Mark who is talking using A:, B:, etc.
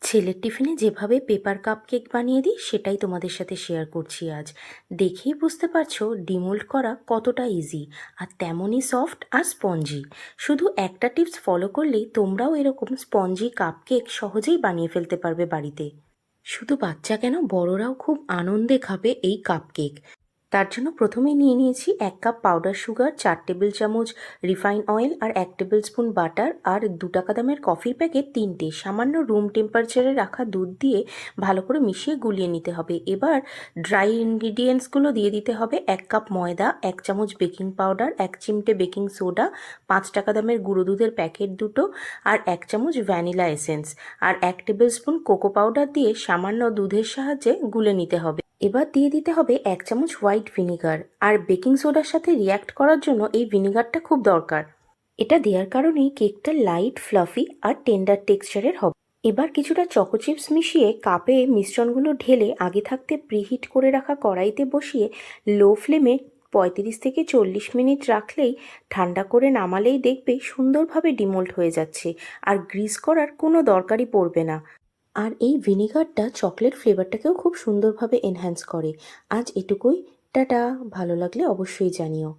A: ছেলের টিফিনে যেভাবে পেপার কাপকেক বানিয়ে দিই সেটাই তোমাদের সাথে শেয়ার করছি আজ। দেখেই বুঝতে পারছো ডিমোল্ড করা কতটা ইজি, আর তেমনই সফট আর স্পঞ্জি। শুধু একটা টিপস ফলো করলেই তোমরাও এরকম স্পঞ্জি কাপকেক সহজেই বানিয়ে ফেলতে পারবে বাড়িতে। শুধু বাচ্চা কেন, বড়রাও খুব আনন্দে খাবে এই কাপকেক। তার জন্য প্রথমেই নিয়ে নিয়েছি 1 কাপ পাউডার সুগার, 4 টেবিল চামচ রিফাইন অয়েল, আর 1 টেবিল স্পুন বাটার, আর 2 টাকা দামের কফির প্যাকেট 3টে, সামান্য রুম টেম্পারেচারে রাখা দুধ দিয়ে ভালো করে মিশিয়ে গুলিয়ে নিতে হবে। এবার ড্রাই ইনগ্রিডিয়েন্টসগুলো দিয়ে দিতে হবে। 1 কাপ ময়দা, 1 চামচ বেকিং পাউডার, 1 চিমটে বেকিং সোডা, 5 টাকা দামের গুঁড়ো দুধের প্যাকেট দুটো, আর 1 চামচ ভ্যানিলা এসেন্স, আর 1 টেবিল স্পুন কোকো পাউডার দিয়ে সামান্য দুধের সাহায্যে গুলে নিতে হবে। এবার দিয়ে দিতে হবে 1 চামচ হোয়াইট ভিনিগার, আর বেকিং সোডার সাথে রিয়্যাক্ট করার জন্য এই ভিনিগারটা খুব দরকার। এটা দেওয়ার কারণেই কেকটা লাইট, ফ্লাফি আর টেন্ডার টেক্সচারের হবে। এবার কিছুটা চকো চিপস মিশিয়ে কাপে মিশ্রণগুলো ঢেলে আগে থাকতে প্রিহিট করে রাখা কড়াইতে বসিয়ে লো ফ্লেমে 35 থেকে 40 মিনিট রাখলেই, ঠান্ডা করে নামালেই দেখবে সুন্দরভাবে ডিমোল্ড হয়ে যাচ্ছে, আর গ্রিস করার কোনো দরকারই পড়বে না। আর এই ভিনিগারটা চকলেট ফ্লেভারটাকেও খুব সুন্দরভাবে এনহ্যান্স করে। আজ এটুকুই। টাটা। ভালো লাগলে অবশ্যই জানিও।